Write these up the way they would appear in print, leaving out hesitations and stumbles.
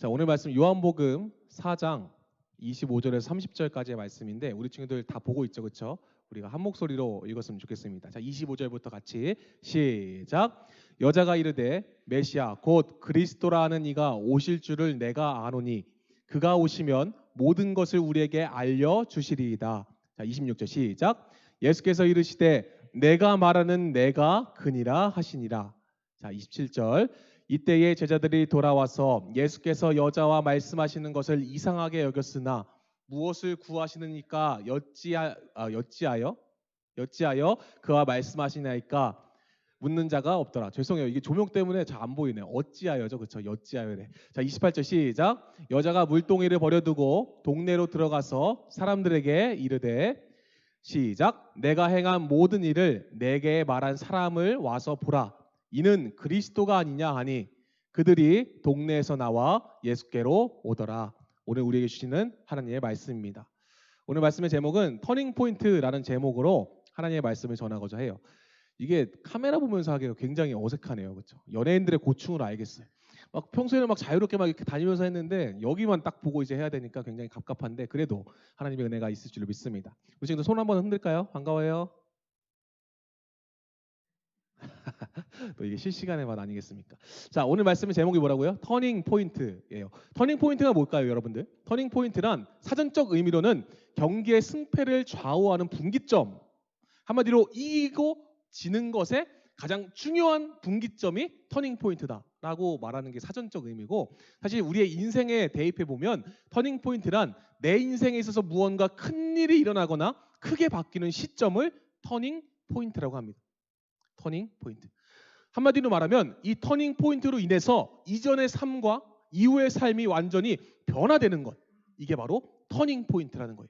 자, 오늘 말씀 요한복음 4장 25절에서 30절까지의 말씀인데 우리 친구들 다 보고 있죠, 그렇죠? 우리가 한 목소리로 읽었으면 좋겠습니다. 자, 25절부터 같이 시작. 여자가 이르되 메시아 곧 그리스도라는 이가 오실 줄을 내가 아노니 그가 오시면 모든 것을 우리에게 알려 주시리이다. 자, 26절 시작. 예수께서 이르시되 내가 말하는 내가 그니라 하시니라. 자, 27절. 이때에 제자들이 돌아와서 예수께서 여자와 말씀하시는 것을 이상하게 여겼으나 무엇을 구하시느니까 여찌하여 그와 말씀하시나이까 묻는 자가 없더라. 죄송해요. 이게 조명 때문에 잘 안 보이네요. 어찌하여죠. 그렇죠. 여찌하여래. 자, 28절 시작. 여자가 물동이를 버려두고 동네로 들어가서 사람들에게 이르되 시작. 내가 행한 모든 일을 내게 말한 사람을 와서 보라. 이는 그리스도가 아니냐 하니 그들이 동네에서 나와 예수께로 오더라. 오늘 우리에게 주시는 하나님의 말씀입니다. 오늘 말씀의 제목은 터닝 포인트라는 제목으로 하나님의 말씀을 전하고자 해요. 이게 카메라 보면서 하기가 굉장히 어색하네요. 그렇죠? 연예인들의 고충을 알겠어요. 막 평소에는 막 자유롭게 막 이렇게 다니면서 했는데 여기만 딱 보고 이제 해야 되니까 굉장히 갑갑한데 그래도 하나님의 은혜가 있을 줄 믿습니다. 우리 지금도 손 한번 흔들까요? 반가워요. 또 이게 실시간의 맛 아니겠습니까? 자, 오늘 말씀의 제목이 뭐라고요? 터닝 포인트예요. 터닝 포인트가 뭘까요, 여러분들? 터닝 포인트란 사전적 의미로는 경기의 승패를 좌우하는 분기점. 한마디로 이기고 지는 것에 가장 중요한 분기점이 터닝 포인트다라고 말하는 게 사전적 의미고, 사실 우리의 인생에 대입해 보면 터닝 포인트란 내 인생에 있어서 무언가 큰 일이 일어나거나 크게 바뀌는 시점을 터닝 포인트라고 합니다. 터닝 포인트. 한마디로 말하면 이 터닝 포인트로 인해서 이전의 삶과 이후의 삶이 완전히 변화되는 것. 이게 바로 터닝 포인트라는 거예요.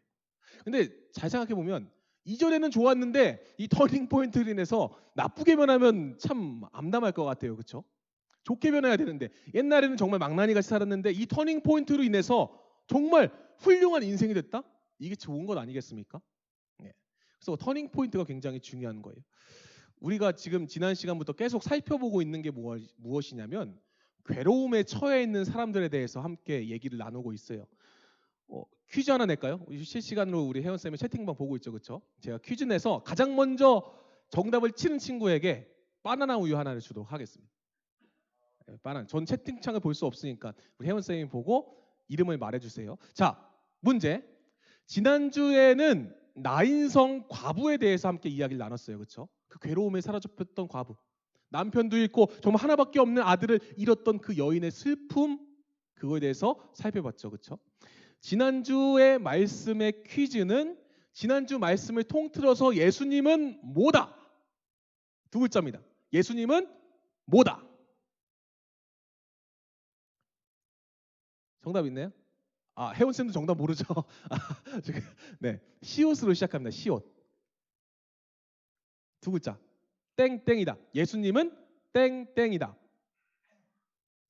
근데 잘 생각해 보면 이전에는 좋았는데 이 터닝 포인트로 인해서 나쁘게 변하면 참 암담할 것 같아요. 그렇죠? 좋게 변해야 되는데 옛날에는 정말 망나니같이 살았는데 이 터닝 포인트로 인해서 정말 훌륭한 인생이 됐다? 이게 좋은 것 아니겠습니까? 네. 그래서 터닝 포인트가 굉장히 중요한 거예요. 우리가 지금 지난 시간부터 계속 살펴보고 있는 게 무엇이냐면 괴로움에 처해 있는 사람들에 대해서 함께 얘기를 나누고 있어요. 퀴즈 하나 낼까요? 실시간으로 우리 혜원쌤이 채팅방 보고 있죠, 그렇죠? 제가 퀴즈 내서 가장 먼저 정답을 치는 친구에게 바나나 우유 하나를 주도록 하겠습니다. 바나나. 전 채팅창을 볼 수 없으니까 우리 혜원쌤이 보고 이름을 말해주세요. 자, 문제. 지난주에는 나인성 과부에 대해서 함께 이야기를 나눴어요, 그렇죠? 그 괴로움에 사로잡혔던 과부. 남편도 잃고 정말 하나밖에 없는 아들을 잃었던 그 여인의 슬픔, 그거에 대해서 살펴봤죠, 그렇죠? 지난주의 말씀의 퀴즈는 지난주 말씀을 통틀어서 예수님은 뭐다? 두 글자입니다. 예수님은 뭐다? 정답 있나요? 혜원쌤도 정답 모르죠? 네, 시옷으로 시작합니다. 시옷. 두 글자. 땡땡이다. 예수님은 땡땡이다.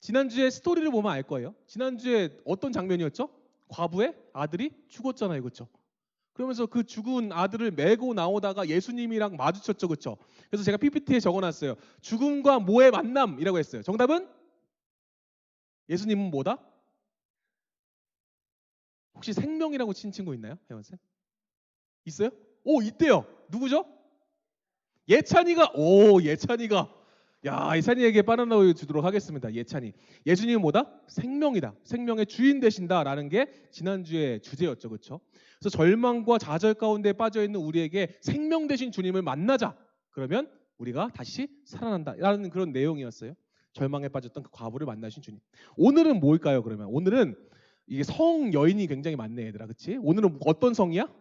지난주에 스토리를 보면 알 거예요. 지난주에 어떤 장면이었죠? 과부의 아들이 죽었잖아요. 그렇죠? 그러면서 그 죽은 아들을 메고 나오다가 예수님이랑 마주쳤죠. 그렇죠? 그래서 제가 PPT에 적어놨어요. 죽음과 뭐의 만남이라고 했어요. 정답은? 예수님은 뭐다? 혹시 생명이라고 친 친구 있나요? 혜원쌤? 있어요? 오, 있대요. 누구죠? 예찬이가. 야, 예찬이에게 바나나 우유 주도록 하겠습니다. 예찬이. 예수님은 뭐다? 생명이다. 생명의 주인 되신다라는 게 지난주의 주제였죠. 그렇죠? 그래서 절망과 좌절 가운데 빠져 있는 우리에게 생명 되신 주님을 만나자. 그러면 우리가 다시 살아난다라는 그런 내용이었어요. 절망에 빠졌던 그 과부를 만나신 주님. 오늘은 뭘까요? 그러면 오늘은 이게 성 여인이 굉장히 많네, 얘들아. 그렇지? 오늘은 어떤 성이야?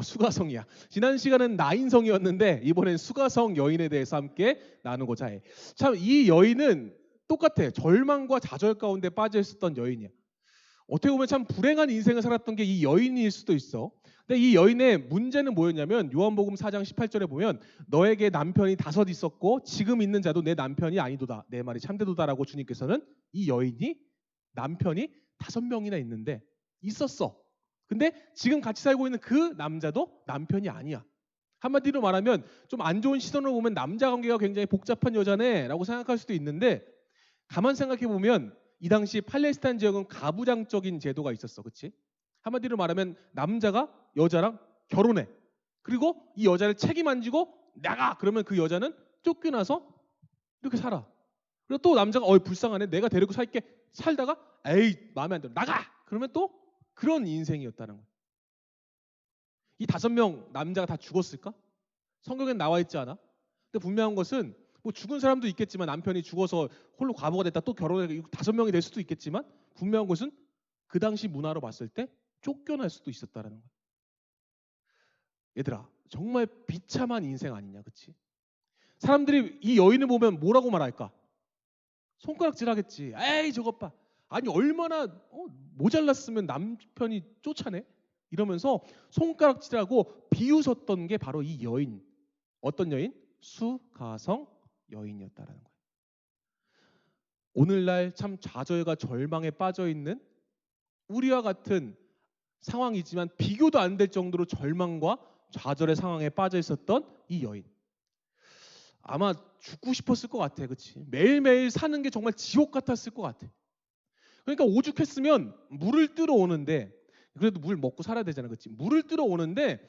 수가성이야. 지난 시간은 나인성이었는데 이번엔 수가성 여인에 대해서 함께 나누고자 해. 참, 이 여인은 똑같아. 절망과 좌절 가운데 빠져 있었던 여인이야. 어떻게 보면 참 불행한 인생을 살았던 게 이 여인일 수도 있어. 근데 이 여인의 문제는 뭐였냐면 요한복음 4장 18절에 보면 너에게 남편이 5 있었고 지금 있는 자도 내 남편이 아니도다. 내 말이 참되도다라고 주님께서는 이 여인이 남편이 5명이나 있는데 있었어. 근데 지금 같이 살고 있는 그 남자도 남편이 아니야. 한마디로 말하면 좀 안 좋은 시선으로 보면 남자 관계가 굉장히 복잡한 여자네 라고 생각할 수도 있는데 가만 생각해 보면 이 당시 팔레스타인 지역은 가부장적인 제도가 있었어. 그치? 한마디로 말하면 남자가 여자랑 결혼해. 그리고 이 여자를 책임 안 지고 나가! 그러면 그 여자는 쫓겨나서 이렇게 살아. 그리고 또 남자가 불쌍하네. 내가 데리고 살게. 살다가 에이 마음에 안 들어. 나가! 그러면 또 그런 인생이었다는 거야. 이 5명 남자가 다 죽었을까? 성경엔 나와 있지 않아? 근데 분명한 것은 뭐 죽은 사람도 있겠지만 남편이 죽어서 홀로 과부가 됐다 또 결혼해 5명이 될 수도 있겠지만 분명한 것은 그 당시 문화로 봤을 때 쫓겨날 수도 있었다는 거야. 얘들아 정말 비참한 인생 아니냐, 그치? 사람들이 이 여인을 보면 뭐라고 말할까? 손가락질하겠지. 에이 저것 봐. 아니 얼마나 모자랐으면 남편이 쫓아내? 이러면서 손가락질하고 비웃었던 게 바로 이 여인. 어떤 여인? 수가성 여인이었다라는 거예요. 오늘날 참 좌절과 절망에 빠져 있는 우리와 같은 상황이지만 비교도 안 될 정도로 절망과 좌절의 상황에 빠져 있었던 이 여인. 아마 죽고 싶었을 것 같아, 그렇지? 매일매일 사는 게 정말 지옥 같았을 것 같아. 그러니까 오죽했으면 물을 뜨러 오는데 그래도 물 먹고 살아야 되잖아, 그렇지? 물을 뜨러 오는데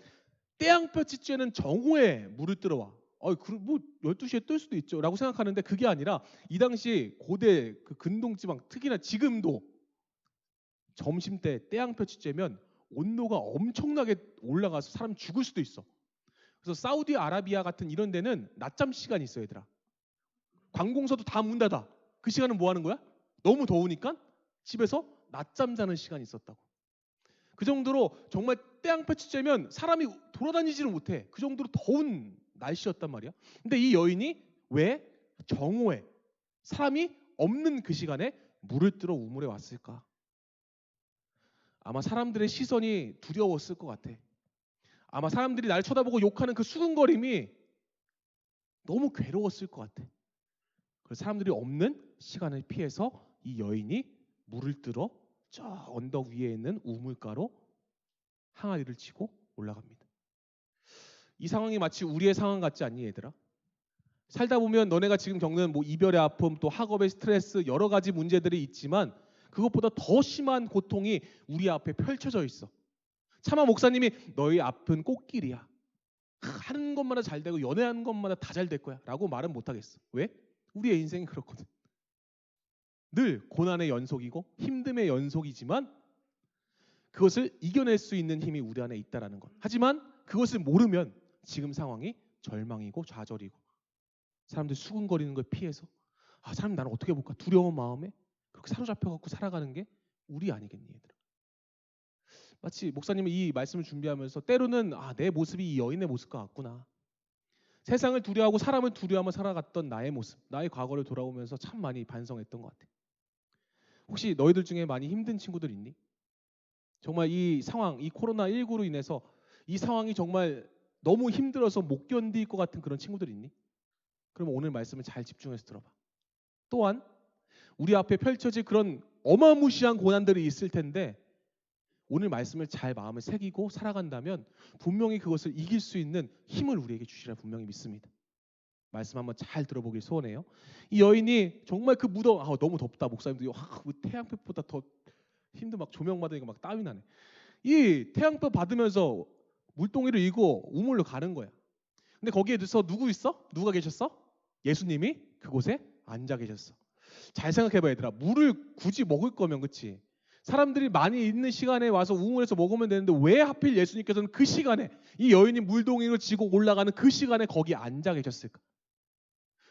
떼양볕이 쬐는 정오에 물을 뜨러 와. 뭐 12시에 뜰 수도 있죠 라고 생각하는데 그게 아니라 이 당시 고대 그 근동지방 특히나 지금도 점심때 떼양볕이 쬐면 온도가 엄청나게 올라가서 사람 죽을 수도 있어. 그래서 사우디아라비아 같은 이런 데는 낮잠 시간이 있어, 얘들아. 관공서도 다 문 닫아. 그 시간은 뭐 하는 거야? 너무 더우니까 집에서 낮잠 자는 시간이 있었다고. 그 정도로 정말 떼양볕이 쬐면 사람이 돌아다니지를 못해. 그 정도로 더운 날씨였단 말이야. 근데 이 여인이 왜 정오에 사람이 없는 그 시간에 물을 뜨러 우물에 왔을까? 아마 사람들의 시선이 두려웠을 것 같아. 아마 사람들이 날 쳐다보고 욕하는 그 수근거림이 너무 괴로웠을 것 같아. 그래서 사람들이 없는 시간을 피해서 이 여인이 물을 뜨러 저 언덕 위에 있는 우물가로 항아리를 치고 올라갑니다. 이 상황이 마치 우리의 상황 같지 않니, 얘들아? 살다 보면 너네가 지금 겪는 뭐 이별의 아픔, 또 학업의 스트레스, 여러 가지 문제들이 있지만 그것보다 더 심한 고통이 우리 앞에 펼쳐져 있어. 차마 목사님이 너희 앞은 꽃길이야. 하는 것마다 잘 되고 연애하는 것마다 다 잘 될 거야 라고 말은 못하겠어. 왜? 우리의 인생이 그렇거든. 늘 고난의 연속이고 힘듦의 연속이지만 그것을 이겨낼 수 있는 힘이 우리 안에 있다라는 것. 하지만 그것을 모르면 지금 상황이 절망이고 좌절이고 사람들이 수근거리는 걸 피해서 사람 나는 어떻게 볼까 두려운 마음에 그렇게 사로잡혀갖고 살아가는 게 우리 아니겠니, 얘들아? 마치 목사님이 이 말씀을 준비하면서 때로는 내 모습이 이 여인의 모습과 같구나. 세상을 두려워하고 사람을 두려워하며 살아갔던 나의 모습, 나의 과거를 돌아오면서 참 많이 반성했던 것 같아. 혹시 너희들 중에 많이 힘든 친구들 있니? 정말 이 상황, 이 코로나19로 인해서 이 상황이 정말 너무 힘들어서 못 견딜 것 같은 그런 친구들 있니? 그럼 오늘 말씀을 잘 집중해서 들어봐. 또한 우리 앞에 펼쳐질 그런 어마무시한 고난들이 있을 텐데 오늘 말씀을 잘 마음에 새기고 살아간다면 분명히 그것을 이길 수 있는 힘을 우리에게 주시라 분명히 믿습니다. 말씀 한번 잘 들어보길 소원해요. 이 여인이 정말 그 무덤 너무 덥다. 목사님도 그 태양볕보다 더 힘든 막 조명 받으니까 막 땀이 나네. 이 태양볕 받으면서 물동이를 이고 우물로 가는 거야. 근데 거기에 누구 있어? 누가 계셨어? 예수님이 그곳에 앉아 계셨어. 잘 생각해봐, 얘들아. 물을 굳이 먹을 거면, 그치? 사람들이 많이 있는 시간에 와서 우물에서 먹으면 되는데 왜 하필 예수님께서는 그 시간에 이 여인이 물동이를 지고 올라가는 그 시간에 거기 앉아 계셨을까?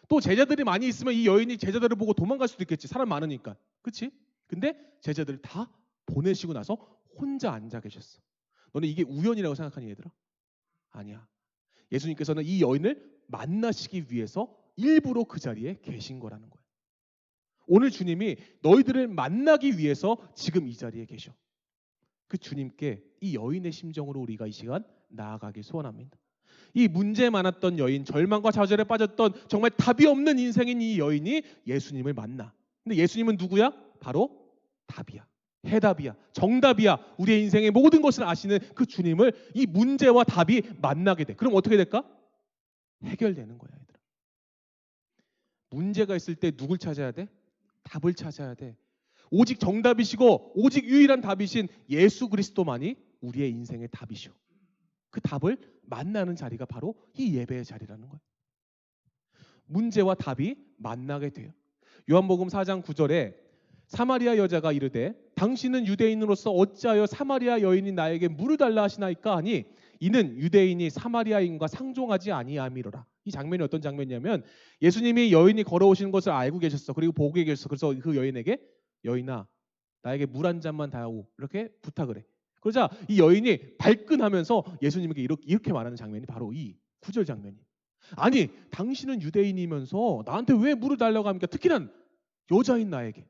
또 제자들이 많이 있으면 이 여인이 제자들을 보고 도망갈 수도 있겠지. 사람 많으니까. 그치? 근데 제자들을 다 보내시고 나서 혼자 앉아 계셨어. 너는 이게 우연이라고 생각하니, 얘들아? 아니야. 예수님께서는 이 여인을 만나시기 위해서 일부러 그 자리에 계신 거라는 거야. 오늘 주님이 너희들을 만나기 위해서 지금 이 자리에 계셔. 그 주님께 이 여인의 심정으로 우리가 이 시간 나아가길 소원합니다. 이 문제 많았던 여인, 절망과 좌절에 빠졌던 정말 답이 없는 인생인 이 여인이 예수님을 만나. 근데 예수님은 누구야? 바로 답이야. 해답이야. 정답이야. 우리의 인생의 모든 것을 아시는 그 주님을 이 문제와 답이 만나게 돼. 그럼 어떻게 될까? 해결되는 거야, 얘들아. 문제가 있을 때 누굴 찾아야 돼? 답을 찾아야 돼. 오직 정답이시고 오직 유일한 답이신 예수 그리스도만이 우리의 인생의 답이시오. 그 답을 만나는 자리가 바로 이 예배의 자리라는 거예요. 문제와 답이 만나게 돼요. 요한복음 4장 9절에 사마리아 여자가 이르되 당신은 유대인으로서 어찌하여 사마리아 여인이 나에게 물을 달라 하시나이까 하니 이는 유대인이 사마리아인과 상종하지 아니함이로라. 이 장면이 어떤 장면이냐면 예수님이 여인이 걸어오시는 것을 알고 계셨어. 그리고 보고 계셨어. 그래서 그 여인에게 여인아 나에게 물 한 잔만 다오 이렇게 부탁을 해. 그러자 이 여인이 발끈하면서 예수님에게 이렇게 말하는 장면이 바로 이 9절 장면이에요. 아니 당신은 유대인이면서 나한테 왜 물을 달라고 합니까? 특히나 여자인 나에게.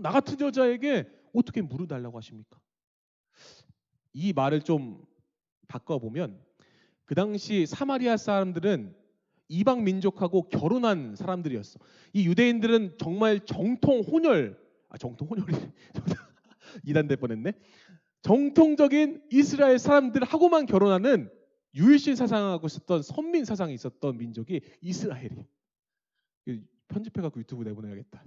나 같은 여자에게 어떻게 물을 달라고 하십니까? 이 말을 좀 바꿔보면 그 당시 사마리아 사람들은 이방 민족하고 결혼한 사람들이었어. 이 유대인들은 정말 정통 혼혈이 이단될 뻔했네. 정통적인 이스라엘 사람들하고만 결혼하는 유일신 사상하고 있었던 선민 사상이 있었던 민족이 이스라엘이에요. 편집해갖고 유튜브 내보내야겠다.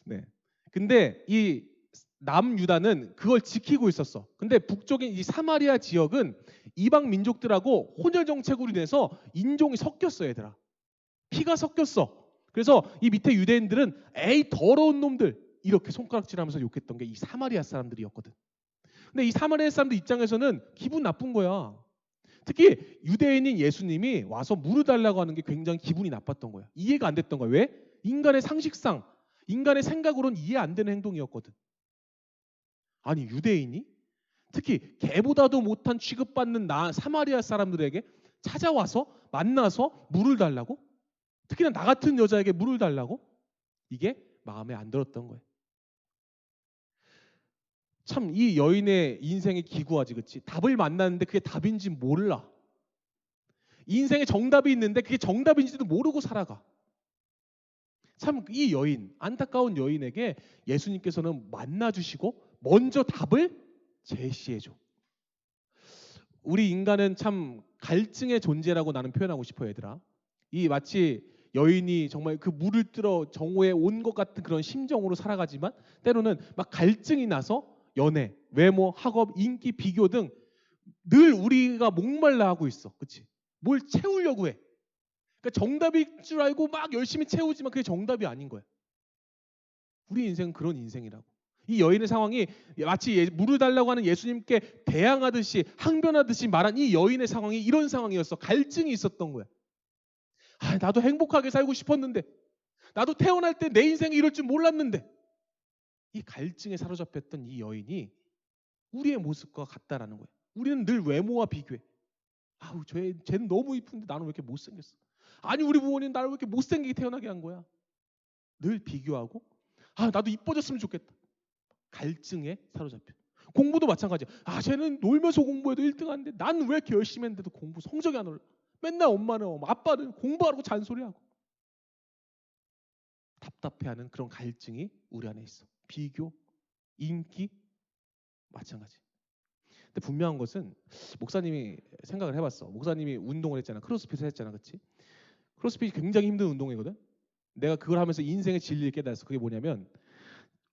네. 근데 이 남유다는 그걸 지키고 있었어. 근데 북쪽인 이 사마리아 지역은 이방 민족들하고 혼혈 정책으로 인해서 인종이 섞였어, 얘들아. 피가 섞였어. 그래서 이 밑에 유대인들은 에이 더러운 놈들 이렇게 손가락질하면서 욕했던 게 이 사마리아 사람들이었거든. 근데 이 사마리아 사람들 입장에서는 기분 나쁜 거야. 특히 유대인인 예수님이 와서 물을 달라고 하는 게 굉장히 기분이 나빴던 거야. 이해가 안 됐던 거야. 왜? 인간의 상식상, 인간의 생각으로는 이해 안 되는 행동이었거든. 아니 유대인이 특히 개보다도 못한 취급받는 사마리아 사람들에게 찾아와서 만나서 물을 달라고? 특히나 나 같은 여자에게 물을 달라고? 이게 마음에 안 들었던 거예요. 참 이 여인의 인생이 기구하지, 그치? 답을 만났는데 그게 답인지 몰라. 인생에 정답이 있는데 그게 정답인지도 모르고 살아가. 참 이 여인, 안타까운 여인에게 예수님께서는 만나주시고 먼저 답을 제시해줘. 우리 인간은 참 갈증의 존재라고 나는 표현하고 싶어, 얘들아. 이 마치 여인이 정말 그 물을 뜨러 정오에 온 것 같은 그런 심정으로 살아가지만 때로는 막 갈증이 나서 연애, 외모, 학업, 인기, 비교 등 늘 우리가 목말라 하고 있어. 그치? 뭘 채우려고 해. 그러니까 정답일 줄 알고 막 열심히 채우지만 그게 정답이 아닌 거야. 우리 인생은 그런 인생이라고. 이 여인의 상황이 마치 물을 달라고 하는 예수님께 대항하듯이 항변하듯이 말한 이 여인의 상황이 이런 상황이었어. 갈증이 있었던 거야. 아, 나도 행복하게 살고 싶었는데, 나도 태어날 때 내 인생이 이럴 줄 몰랐는데, 이 갈증에 사로잡혔던 이 여인이 우리의 모습과 같다라는 거야. 우리는 늘 외모와 비교해. 아우, 쟤는 너무 이쁜데 나는 왜 이렇게 못생겼어? 아니, 우리 부모님 나를 왜 이렇게 못생기게 태어나게 한 거야? 늘 비교하고, 아, 나도 이뻐졌으면 좋겠다. 갈증에 사로잡혀. 공부도 마찬가지야. 아, 쟤는 놀면서 공부해도 1등 하는데 난 왜 이렇게 열심히 했는데도 공부 성적이 안 올라? 맨날 엄마는 아빠는 공부하라고 잔소리하고. 답답해하는 그런 갈증이 우리 안에 있어. 비교, 인기, 마찬가지. 근데 분명한 것은 목사님이 생각을 해봤어. 목사님이 운동을 했잖아. 크로스핏을 했잖아, 그렇지? 크로스핏이 굉장히 힘든 운동이거든. 내가 그걸 하면서 인생의 진리를 깨달았어. 그게 뭐냐면,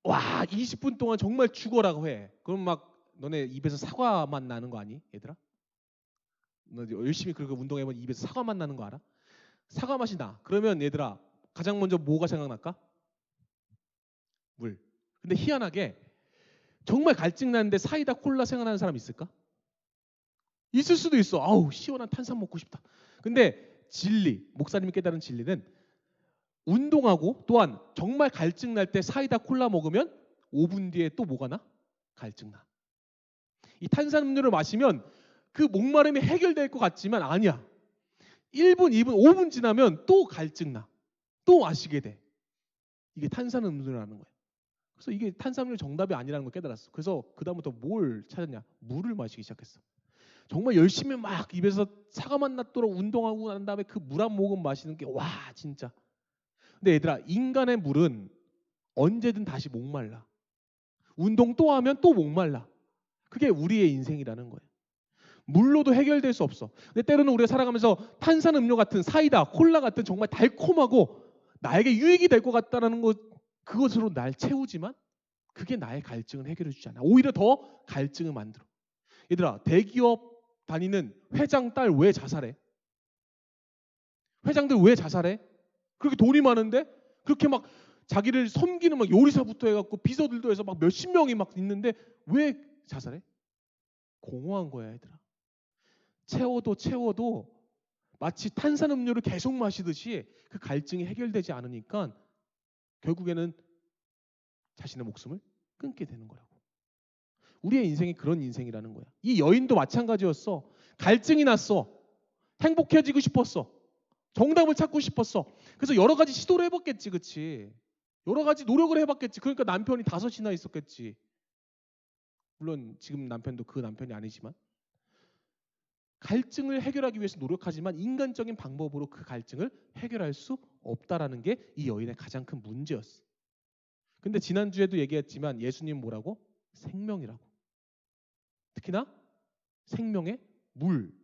와, 20분 동안 정말 죽어라고 해. 그럼 막 너네 입에서 사과맛 나는 거 아니, 얘들아? 너 열심히 그렇게 운동해보면 입에서 사과맛 나는 거 알아? 사과 맛이 나. 그러면 얘들아, 가장 먼저 뭐가 생각날까? 물. 근데 희한하게 정말 갈증 나는데 사이다 콜라 생각나는 사람 있을까? 있을 수도 있어. 아우, 시원한 탄산 먹고 싶다. 근데 진리, 목사님이 깨달은 진리는 운동하고 또한 정말 갈증 날 때 사이다 콜라 먹으면 5분 뒤에 또 뭐가 나? 갈증 나. 이 탄산음료를 마시면 그 목마름이 해결될 것 같지만 아니야. 1분, 2분, 5분 지나면 또 갈증 나. 또 마시게 돼. 이게 탄산음료라는 거야. 그래서 이게 탄산음료 정답이 아니라는 걸 깨달았어. 그래서 그다음부터 뭘 찾았냐? 물을 마시기 시작했어. 정말 열심히 막 입에서 사과맛 났도록 운동하고 난 다음에 그 물 한 모금 마시는 게 와, 진짜. 근데 얘들아, 인간의 물은 언제든 다시 목말라. 운동 또 하면 또 목말라. 그게 우리의 인생이라는 거예요. 물로도 해결될 수 없어. 근데 때로는 우리가 살아가면서 탄산음료 같은 사이다, 콜라 같은 정말 달콤하고 나에게 유익이 될 것 같다는 것, 그것으로 날 채우지만 그게 나의 갈증을 해결해 주지 않아. 오히려 더 갈증을 만들어. 얘들아, 대기업 다니는 회장 딸 왜 자살해? 회장들 왜 자살해? 그렇게 돈이 많은데 그렇게 막 자기를 섬기는 막 요리사부터 해갖고 비서들도 해서 막 몇십 명이 막 있는데 왜 자살해? 공허한 거야, 얘들아. 채워도 마치 탄산음료를 계속 마시듯이 그 갈증이 해결되지 않으니까 결국에는 자신의 목숨을 끊게 되는 거라고. 우리의 인생이 그런 인생이라는 거야. 이 여인도 마찬가지였어. 갈증이 났어. 행복해지고 싶었어. 정답을 찾고 싶었어. 그래서 여러 가지 시도를 해봤겠지, 그치? 여러 가지 노력을 해봤겠지. 그러니까 남편이 5이나 있었겠지. 물론 지금 남편도 그 남편이 아니지만 갈증을 해결하기 위해서 노력하지만 인간적인 방법으로 그 갈증을 해결할 수 없다라는 게 이 여인의 가장 큰 문제였어. 근데 지난주에도 얘기했지만 예수님 뭐라고? 생명이라고. 특히나 생명의 물.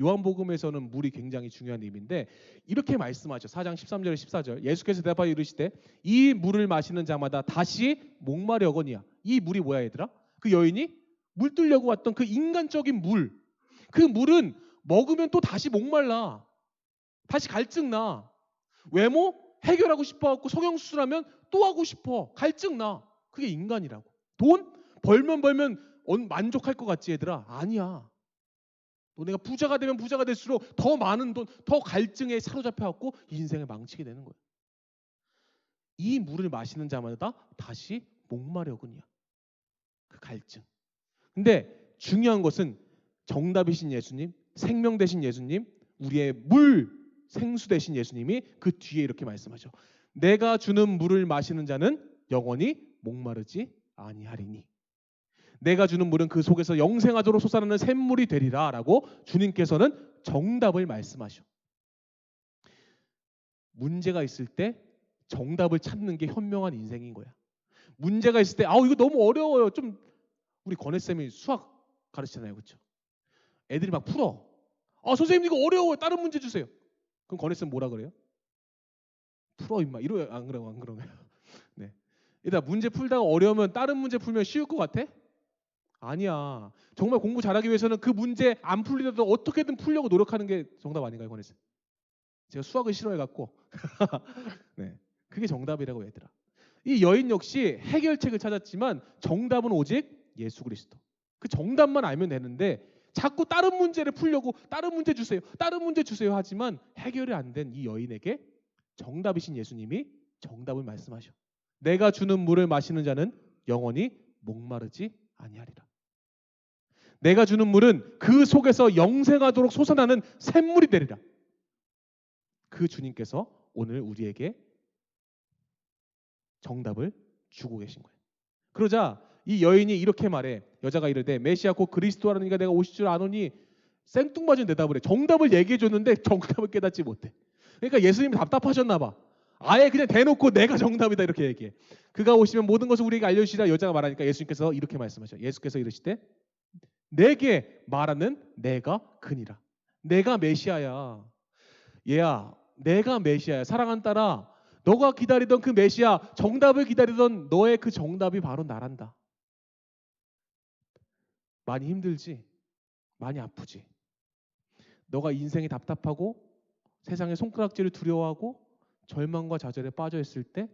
요한복음에서는 물이 굉장히 중요한 의미인데 이렇게 말씀하죠. 4장 13절에 14절. 예수께서 대답하여 이르시되 이 물을 마시는 자마다 다시 목마려거니와. 이 물이 뭐야, 얘들아? 그 여인이 물 뜨려고 왔던 그 인간적인 물. 그 물은 먹으면 또 다시 목말라. 다시 갈증 나. 외모 해결하고 싶어갖고 성형수술하면 또 하고 싶어. 갈증 나. 그게 인간이라고. 돈 벌면 만족할 것 같지, 얘들아? 아니야. 또 내가 부자가 되면 부자가 될수록 더 많은 돈, 더 갈증에 사로잡혀갖고 인생을 망치게 되는 거야. 이 물을 마시는 자마다 다시 목마려거니와. 그 갈증. 근데 중요한 것은 정답이신 예수님, 생명 되신 예수님, 우리의 물, 생수 되신 예수님이 그 뒤에 이렇게 말씀하죠. 내가 주는 물을 마시는 자는 영원히 목마르지 아니하리니. 내가 주는 물은 그 속에서 영생하도록 솟아나는 샘물이 되리라 라고 주님께서는 정답을 말씀하셔. 문제가 있을 때 정답을 찾는 게 현명한 인생인 거야. 문제가 있을 때 이거 너무 어려워요. 좀 우리 권혜쌤이 수학 가르치잖아요. 그렇죠? 애들이 막 풀어. 선생님 이거 어려워요. 다른 문제 주세요. 그럼 권혜쌤 뭐라 그래요? 풀어 임마. 이러요. 안 그러면. 네. 일단 문제 풀다가 어려우면 다른 문제 풀면 쉬울 것 같아? 아니야. 정말 공부 잘하기 위해서는 그 문제 안 풀리더라도 어떻게든 풀려고 노력하는 게 정답 아닌가요, 권혜쌤? 제가 수학을 싫어해갖고 네, 그게 정답이라고 얘들아. 이 여인 역시 해결책을 찾았지만 정답은 오직 예수 그리스도. 그 정답만 알면 되는데 자꾸 다른 문제를 풀려고 다른 문제 주세요 하지만 해결이 안 된 이 여인에게 정답이신 예수님이 정답을 말씀하셔. 내가 주는 물을 마시는 자는 영원히 목마르지 아니하리라. 내가 주는 물은 그 속에서 영생하도록 솟아나는 샘물이 되리라. 그 주님께서 오늘 우리에게 정답을 주고 계신 거예요. 그러자 이 여인이 이렇게 말해. 여자가 이르되 메시아 곧 그리스도라는 이가 내가 오실 줄 아노니 생뚱맞은 대답을 해. 정답을 얘기해 줬는데 정답을 깨닫지 못해. 그러니까 예수님이 답답하셨나 봐. 아예 그냥 대놓고 내가 정답이다 이렇게 얘기해. 그가 오시면 모든 것을 우리에게 알려주시라. 여자가 말하니까 예수님께서 이렇게 말씀하셔. 예수께서 이르시되 내게 말하는 내가 그니라. 내가 메시아야. 얘야, 내가 메시아야. 사랑하는 딸아, 너가 기다리던 그 메시아, 정답을 기다리던 너의 그 정답이 바로 나란다. 많이 힘들지? 많이 아프지? 너가 인생이 답답하고 세상의 손가락질을 두려워하고 절망과 좌절에 빠져 있을 때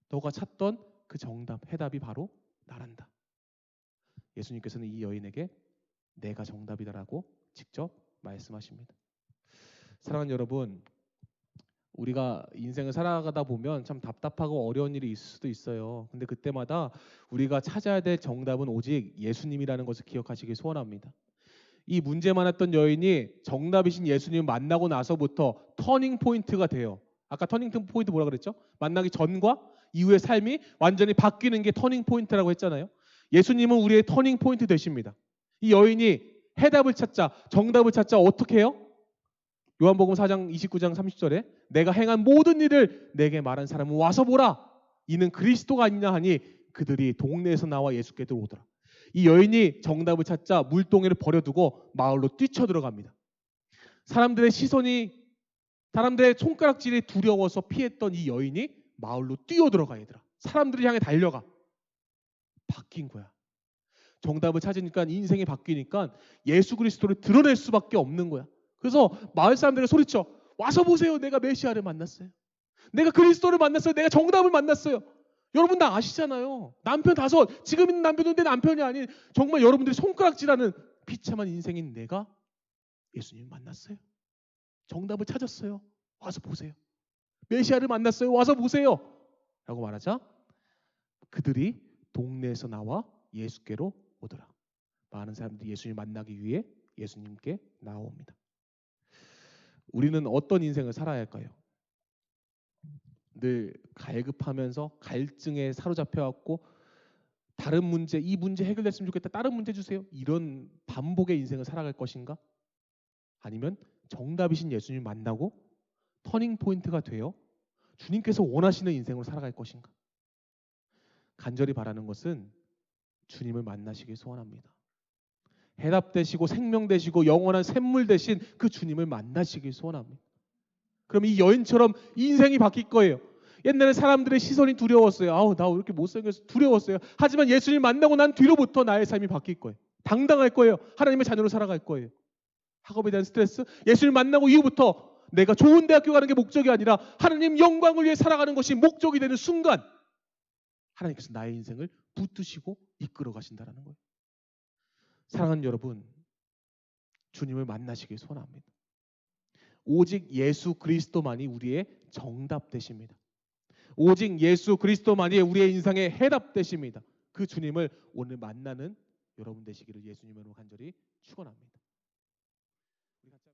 너가 찾던 그 정답, 해답이 바로 나란다. 예수님께서는 이 여인에게 내가 정답이다라고 직접 말씀하십니다. 사랑하는 여러분, 우리가 인생을 살아가다 보면 참 답답하고 어려운 일이 있을 수도 있어요. 근데 그때마다 우리가 찾아야 될 정답은 오직 예수님이라는 것을 기억하시길 소원합니다. 이 문제 많았던 여인이 정답이신 예수님을 만나고 나서부터 터닝 포인트가 돼요. 아까 터닝 포인트 뭐라 그랬죠? 만나기 전과 이후의 삶이 완전히 바뀌는 게 터닝 포인트라고 했잖아요. 예수님은 우리의 터닝 포인트 되십니다. 이 여인이 해답을 찾자, 정답을 찾자 어떻게 해요? 요한복음 4장 29장 30절에 내가 행한 모든 일을 내게 말한 사람은 와서 보라. 이는 그리스도가 아니냐 하니 그들이 동네에서 나와 예수께 들어오더라. 이 여인이 정답을 찾자 물동이를 버려두고 마을로 뛰쳐들어갑니다. 사람들의 손가락질이 두려워서 피했던 이 여인이 마을로 뛰어들어가 얘들아. 사람들을 향해 달려가. 바뀐 거야. 정답을 찾으니까 인생이 바뀌니까 예수 그리스도를 드러낼 수밖에 없는 거야. 그래서 마을 사람들이 소리쳐. 와서 보세요. 내가 메시아를 만났어요. 내가 그리스도를 만났어요. 내가 정답을 만났어요. 여러분 다 아시잖아요. 남편 5, 지금 있는 남편은 내 남편이 아닌 정말 여러분들이 손가락질하는 비참한 인생인 내가 예수님을 만났어요. 정답을 찾았어요. 와서 보세요. 메시아를 만났어요. 와서 보세요. 라고 말하자 그들이 동네에서 나와 예수께로 오더라. 많은 사람들이 예수님을 만나기 위해 예수님께 나옵니다. 우리는 어떤 인생을 살아야 할까요? 늘 갈급하면서 갈증에 사로잡혀갖고 다른 문제, 이 문제 해결됐으면 좋겠다. 다른 문제 주세요. 이런 반복의 인생을 살아갈 것인가? 아니면 정답이신 예수님을 만나고 터닝 포인트가 되어 주님께서 원하시는 인생으로 살아갈 것인가? 간절히 바라는 것은 주님을 만나시길 소원합니다. 해답 되시고 생명 되시고 영원한 샘물 되신 그 주님을 만나시길 소원합니다. 그럼 이 여인처럼 인생이 바뀔 거예요. 옛날에 사람들의 시선이 두려웠어요. 아우 나 왜 이렇게 못생겨서 두려웠어요. 하지만 예수님 만나고 난 뒤로부터 나의 삶이 바뀔 거예요. 당당할 거예요. 하나님의 자녀로 살아갈 거예요. 학업에 대한 스트레스, 예수님 만나고 이후부터 내가 좋은 대학교 가는 게 목적이 아니라 하나님 영광을 위해 살아가는 것이 목적이 되는 순간 하나님께서 나의 인생을 붙드시고 이끌어 가신다는 거예요. 사랑하는 여러분, 주님을 만나시길 소원합니다. 오직 예수 그리스도만이 우리의 정답 되십니다. 오직 예수 그리스도만이 우리의 인생의 해답 되십니다. 그 주님을 오늘 만나는 여러분 되시기를 예수님으로 간절히 축원합니다.